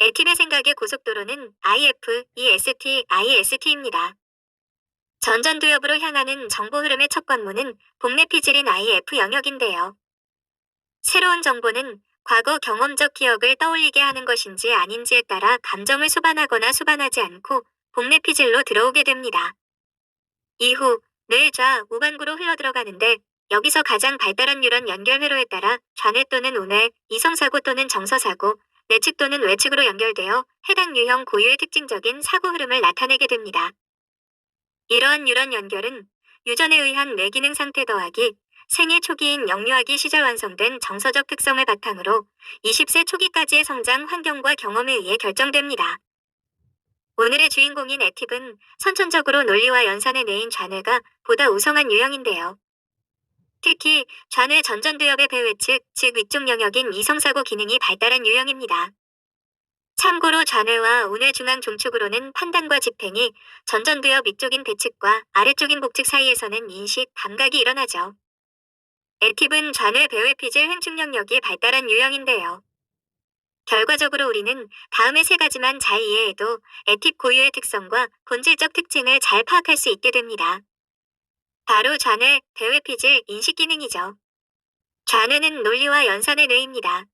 에팁의 생각의 고속도로는 IFEST-IST입니다. 전전두엽으로 향하는 정보 흐름의 첫 관문은 복내 피질인 IF 영역인데요. 새로운 정보는 과거 경험적 기억을 떠올리게 하는 것인지 아닌지에 따라 감정을 수반하거나 수반하지 않고 복내 피질로 들어오게 됩니다. 이후 뇌 좌 우반구로 흘러들어가는데 여기서 가장 발달한 뉴런 연결 회로에 따라 좌뇌 또는 우뇌, 이성사고 또는 정서사고, 내측 또는 외측으로 연결되어 해당 유형 고유의 특징적인 사고 흐름을 나타내게 됩니다. 이러한 뉴런 연결은 유전에 의한 뇌기능 상태 더하기 생애 초기인 영유아기 시절 완성된 정서적 특성을 바탕으로 20세 초기까지의 성장 환경과 경험에 의해 결정됩니다. 오늘의 주인공인 에팁은 선천적으로 논리와 연산의 뇌인 좌뇌가 보다 우성한 유형인데요. 특히 좌뇌 전전두엽의 배외측, 즉 위쪽 영역인 이성사고 기능이 발달한 유형입니다. 참고로 좌뇌와 우뇌 중앙 중축으로는 판단과 집행이, 전전두엽 위쪽인 배측과 아래쪽인 복측 사이에서는 인식, 감각이 일어나죠. 에팁은 좌뇌 배외 피질 횡축 영역이 발달한 유형인데요. 결과적으로 우리는 다음의 세 가지만 잘 이해해도 에팁 고유의 특성과 본질적 특징을 잘 파악할 수 있게 됩니다. 바로 좌뇌, 배외 피질, 인식 기능이죠. 좌뇌는 논리와 연산의 뇌입니다.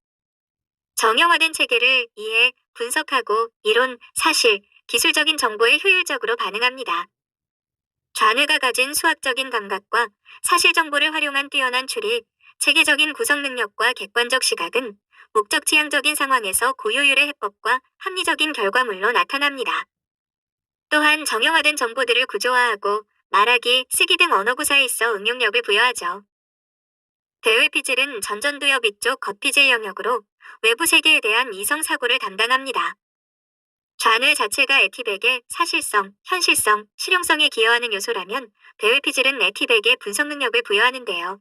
정형화된 체계를 이해, 분석하고 이론, 사실, 기술적인 정보에 효율적으로 반응합니다. 좌뇌가 가진 수학적인 감각과 사실 정보를 활용한 뛰어난 추리, 체계적인 구성 능력과 객관적 시각은 목적 지향적인 상황에서 고효율의 해법과 합리적인 결과물로 나타납니다. 또한 정형화된 정보들을 구조화하고 말하기, 쓰기 등 언어 구사에 있어 응용력을 부여하죠. 배외 피질은 전전두엽 위쪽 겉피질 영역으로 외부 세계에 대한 이성 사고를 담당합니다. 좌뇌 자체가 에팁에게 사실성, 현실성, 실용성에 기여하는 요소라면 배외 피질은 에팁에게 분석 능력을 부여하는데요.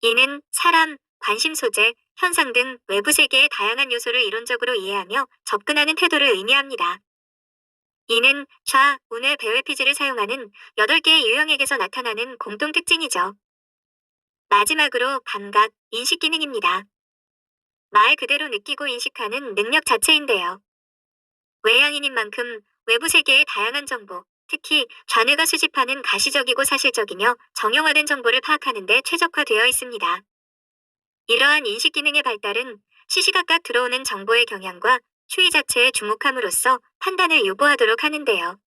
이는 사람, 관심 소재, 현상 등 외부 세계의 다양한 요소를 이론적으로 이해하며 접근하는 태도를 의미합니다. 이는 좌, 우뇌 배외 피질을 사용하는 8개의 유형에게서 나타나는 공통 특징이죠. 마지막으로 감각, 인식 기능입니다. 말 그대로 느끼고 인식하는 능력 자체인데요. 외향인인 만큼 외부 세계의 다양한 정보, 특히 좌뇌가 수집하는 가시적이고 사실적이며 정형화된 정보를 파악하는 데 최적화되어 있습니다. 이러한 인식 기능의 발달은 시시각각 들어오는 정보의 경향과 추이 자체에 주목함으로써 판단을 유보하도록 하는데요.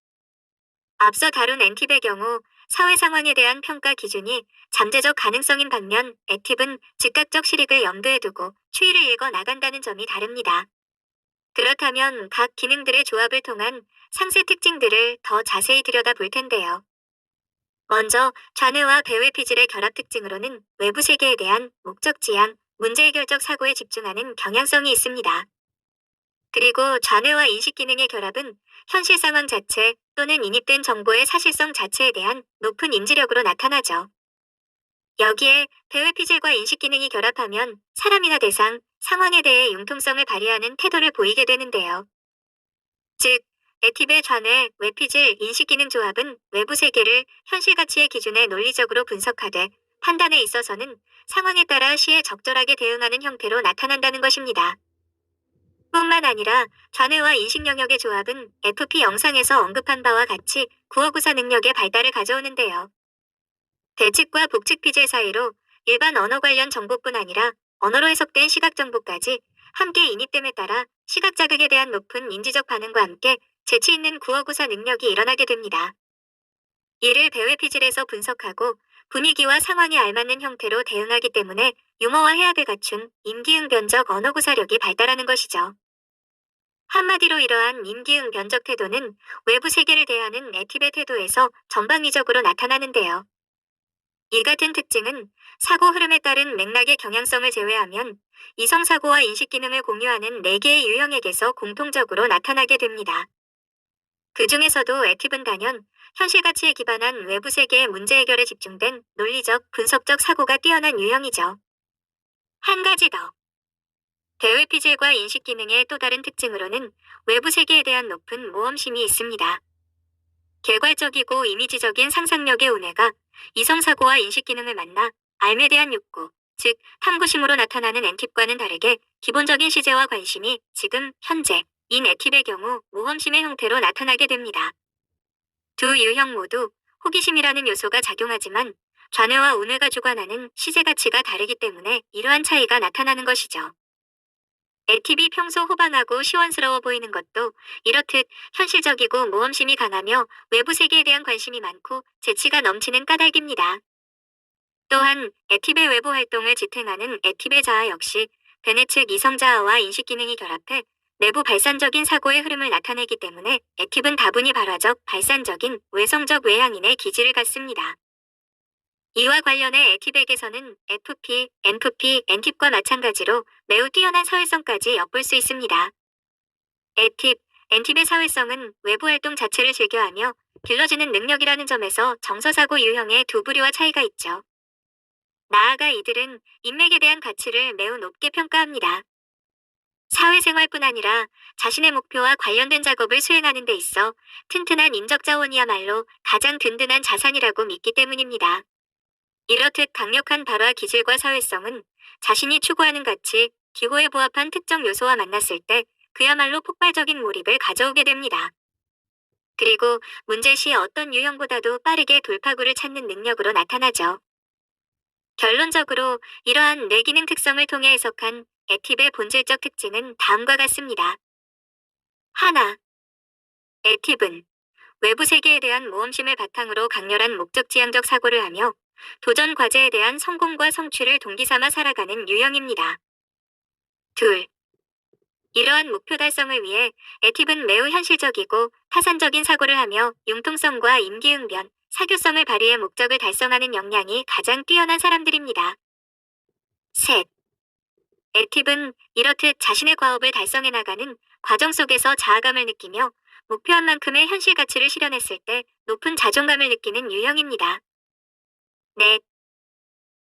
앞서 다룬 엔팁의 경우 사회 상황에 대한 평가 기준이 잠재적 가능성인 반면 에팁은 즉각적 실익을 염두에 두고 추이를 읽어 나간다는 점이 다릅니다. 그렇다면 각 기능들의 조합을 통한 상세 특징들을 더 자세히 들여다볼 텐데요. 먼저 좌뇌와 배외 피질의 결합 특징으로는 외부 세계에 대한 목적 지향, 문제 해결적 사고에 집중하는 경향성이 있습니다. 그리고 좌뇌와 인식 기능의 결합은 현실 상황 자체 또는 인입된 정보의 사실성 자체에 대한 높은 인지력으로 나타나죠. 여기에 배외 피질과 인식 기능이 결합하면 사람이나 대상, 상황에 대해 융통성을 발휘하는 태도를 보이게 되는데요. 즉, 에팁의 좌뇌, 외피질, 인식 기능 조합은 외부 세계를 현실 가치의 기준에 논리적으로 분석하되 판단에 있어서는 상황에 따라 시에 적절하게 대응하는 형태로 나타난다는 것입니다. 뿐만 아니라 좌뇌와 인식 영역의 조합은 FP 영상에서 언급한 바와 같이 구어구사 능력의 발달을 가져오는데요. 배측과 복측 피질 사이로 일반 언어 관련 정보뿐 아니라 언어로 해석된 시각 정보까지 함께 인입됨에 따라 시각 자극에 대한 높은 인지적 반응과 함께 재치 있는 구어구사 능력이 일어나게 됩니다. 이를 배외 피질에서 분석하고 분위기와 상황에 알맞는 형태로 대응하기 때문에 유머와 해악을 갖춘 임기응 변적 언어 구사력이 발달하는 것이죠. 한마디로 이러한 임기응 변적 태도는 외부 세계를 대하는 에팁의 태도에서 전방위적으로 나타나는데요. 이 같은 특징은 사고 흐름에 따른 맥락의 경향성을 제외하면 이성사고와 인식 기능을 공유하는 4개의 유형에게서 공통적으로 나타나게 됩니다. 그 중에서도 에팁은 단연 현실 가치에 기반한 외부 세계의 문제 해결에 집중된 논리적, 분석적 사고가 뛰어난 유형이죠. 한 가지 더. 배외 피질과 인식 기능의 또 다른 특징으로는 외부 세계에 대한 높은 모험심이 있습니다. 개괄적이고 이미지적인 상상력의 우뇌가 이성사고와 인식 기능을 만나 삶에 대한 욕구, 즉 탐구심으로 나타나는 엔팁과는 다르게 기본적인 시제와 관심이 지금, 현재, 인 액티브의 경우 모험심의 형태로 나타나게 됩니다. 두 유형 모두 호기심이라는 요소가 작용하지만 좌뇌와 우뇌가 주관하는 시제 가치가 다르기 때문에 이러한 차이가 나타나는 것이죠. 액티브이 평소 호방하고 시원스러워 보이는 것도 이렇듯 현실적이고 모험심이 강하며 외부 세계에 대한 관심이 많고 재치가 넘치는 까닭입니다. 또한 액티브의 외부 활동을 지탱하는 액티브의 자아 역시 베네 측 이성 자아와 인식 기능이 결합해 내부 발산적인 사고의 흐름을 나타내기 때문에 액티브는 다분히 발화적, 발산적인, 외성적 외향인의 기질을 갖습니다. 이와 관련해 액티브에게서는 FP, NFP, N팁과 마찬가지로 매우 뛰어난 사회성까지 엿볼 수 있습니다. N팁, N팁의 사회성은 외부 활동 자체를 즐겨하며 길러지는 능력이라는 점에서 정서사고 유형의 두 부류와 차이가 있죠. 나아가 이들은 인맥에 대한 가치를 매우 높게 평가합니다. 사회생활뿐 아니라 자신의 목표와 관련된 작업을 수행하는 데 있어 튼튼한 인적 자원이야말로 가장 든든한 자산이라고 믿기 때문입니다. 이렇듯 강력한 발화 기질과 사회성은 자신이 추구하는 가치, 기호에 부합한 특정 요소와 만났을 때 그야말로 폭발적인 몰입을 가져오게 됩니다. 그리고 문제시 어떤 유형보다도 빠르게 돌파구를 찾는 능력으로 나타나죠. 결론적으로 이러한 뇌기능 특성을 통해 해석한 액티브의 본질적 특징은 다음과 같습니다. 하나, 액티브는 외부 세계에 대한 모험심을 바탕으로 강렬한 목적지향적 사고를 하며 도전 과제에 대한 성공과 성취를 동기삼아 살아가는 유형입니다. 둘, 이러한 목표 달성을 위해 액티브는 매우 현실적이고 타산적인 사고를 하며 융통성과 임기응변, 사교성을 발휘해 목적을 달성하는 역량이 가장 뛰어난 사람들입니다. 셋, 액티브는 이렇듯 자신의 과업을 달성해 나가는 과정 속에서 자아감을 느끼며 목표한 만큼의 현실 가치를 실현했을 때 높은 자존감을 느끼는 유형입니다. 넷,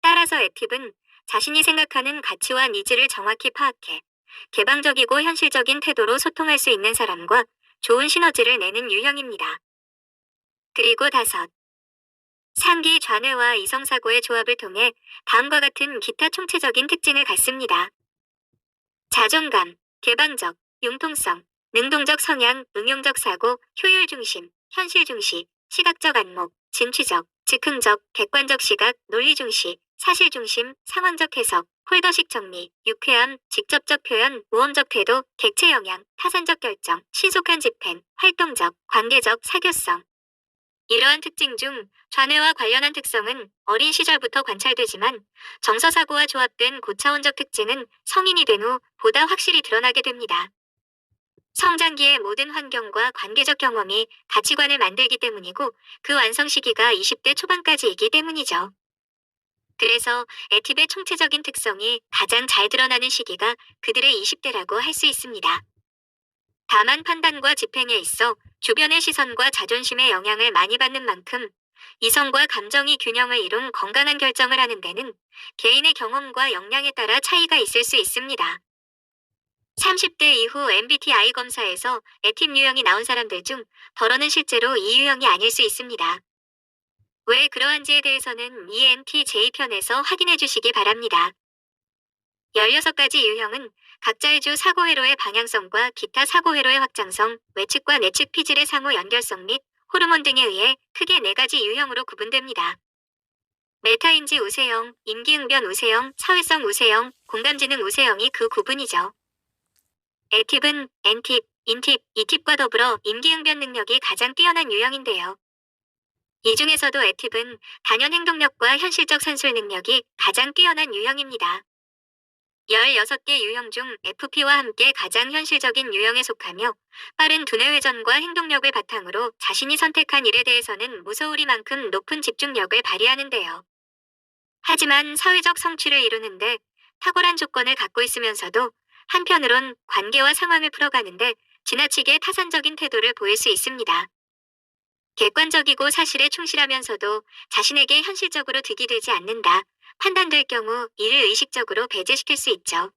따라서 액티브는 자신이 생각하는 가치와 니즈를 정확히 파악해 개방적이고 현실적인 태도로 소통할 수 있는 사람과 좋은 시너지를 내는 유형입니다. 그리고 다섯, 상기 좌뇌와 이성사고의 조합을 통해 다음과 같은 기타 총체적인 특징을 갖습니다. 자존감, 개방적, 융통성, 능동적 성향, 응용적 사고, 효율 중심, 현실 중시, 시각적 안목, 진취적, 즉흥적, 객관적 시각, 논리 중시, 사실 중심, 상황적 해석, 홀더식 정리, 유쾌함, 직접적 표현, 모험적 태도, 객체 영향, 타산적 결정, 신속한 집행, 활동적, 관계적, 사교성. 이러한 특징 중 좌뇌와 관련한 특성은 어린 시절부터 관찰되지만 정서사고와 조합된 고차원적 특징은 성인이 된 후 보다 확실히 드러나게 됩니다. 성장기의 모든 환경과 관계적 경험이 가치관을 만들기 때문이고 그 완성 시기가 20대 초반까지이기 때문이죠. 그래서 액티브의 총체적인 특성이 가장 잘 드러나는 시기가 그들의 20대라고 할 수 있습니다. 다만 판단과 집행에 있어 주변의 시선과 자존심의 영향을 많이 받는 만큼 이성과 감정이 균형을 이룬 건강한 결정을 하는 데는 개인의 경험과 역량에 따라 차이가 있을 수 있습니다. 30대 이후 MBTI 검사에서 액티브 유형이 나온 사람들 중 덜어는 실제로 이 유형이 아닐 수 있습니다. 왜 그러한지에 대해서는 ENTJ 편에서 확인해 주시기 바랍니다. 16가지 유형은 각자의 주 사고회로의 방향성과 기타 사고회로의 확장성, 외측과 내측 피질의 상호 연결성 및 호르몬 등에 의해 크게 4가지 유형으로 구분됩니다. 메타인지 우세형, 임기응변 우세형, 사회성 우세형, 공감지능 우세형이 그 구분이죠. 액티브는 N팁, 인팁, E팁과 더불어 임기응변 능력이 가장 뛰어난 유형인데요. 이 중에서도 액티브는 단연 행동력과 현실적 산술 능력이 가장 뛰어난 유형입니다. 16개 유형 중 FP와 함께 가장 현실적인 유형에 속하며 빠른 두뇌 회전과 행동력을 바탕으로 자신이 선택한 일에 대해서는 무서우리만큼 높은 집중력을 발휘하는데요. 하지만 사회적 성취를 이루는데 탁월한 조건을 갖고 있으면서도 한편으론 관계와 상황을 풀어가는데 지나치게 타산적인 태도를 보일 수 있습니다. 객관적이고 사실에 충실하면서도 자신에게 현실적으로 득이 되지 않는다 판단될 경우 이를 의식적으로 배제시킬 수 있죠.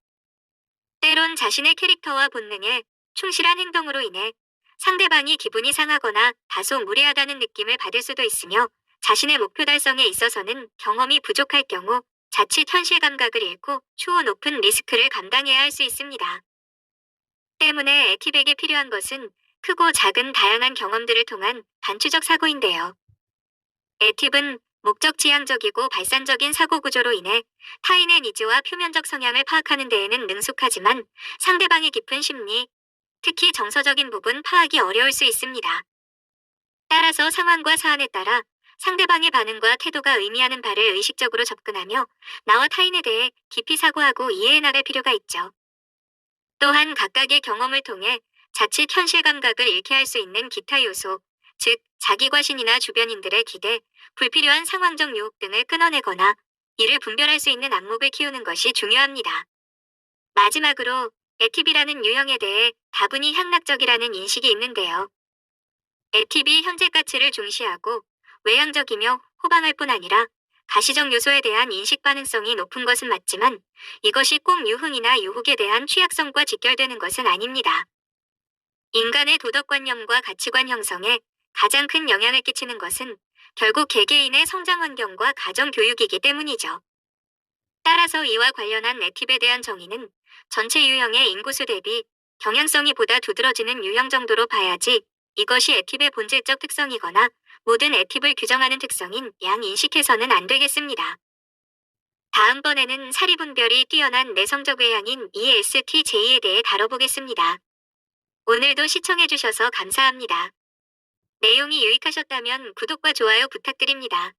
때론 자신의 캐릭터와 본능에 충실한 행동으로 인해 상대방이 기분이 상하거나 다소 무례하다는 느낌을 받을 수도 있으며 자신의 목표 달성에 있어서는 경험이 부족할 경우 자칫 현실 감각을 잃고 추후 높은 리스크를 감당해야 할 수 있습니다. 때문에 에티백에 필요한 것은 크고 작은 다양한 경험들을 통한 단추적 사고인데요. 에팁은 목적 지향적이고 발산적인 사고 구조로 인해 타인의 니즈와 표면적 성향을 파악하는 데에는 능숙하지만 상대방의 깊은 심리, 특히 정서적인 부분 파악이 어려울 수 있습니다. 따라서 상황과 사안에 따라 상대방의 반응과 태도가 의미하는 바를 의식적으로 접근하며 나와 타인에 대해 깊이 사고하고 이해해 나갈 필요가 있죠. 또한 각각의 경험을 통해 자칫 현실 감각을 잃게 할 수 있는 기타 요소, 즉 자기 과신이나 주변인들의 기대, 불필요한 상황적 유혹 등을 끊어내거나 이를 분별할 수 있는 안목을 키우는 것이 중요합니다. 마지막으로 에팁이라는 유형에 대해 다분히 향락적이라는 인식이 있는데요. 에팁이 현재 가치를 중시하고 외향적이며 호방할 뿐 아니라 가시적 요소에 대한 인식 반응성이 높은 것은 맞지만 이것이 꼭 유흥이나 유혹에 대한 취약성과 직결되는 것은 아닙니다. 인간의 도덕관념과 가치관 형성에 가장 큰 영향을 끼치는 것은 결국 개개인의 성장 환경과 가정 교육이기 때문이죠. 따라서 이와 관련한 에팁에 대한 정의는 전체 유형의 인구수 대비 경향성이 보다 두드러지는 유형 정도로 봐야지 이것이 에팁의 본질적 특성이거나 모든 에팁을 규정하는 특성인 양 인식해서는 안 되겠습니다. 다음번에는 사리분별이 뛰어난 내성적 외향인 ESTJ에 대해 다뤄보겠습니다. 오늘도 시청해주셔서 감사합니다. 내용이 유익하셨다면 구독과 좋아요 부탁드립니다.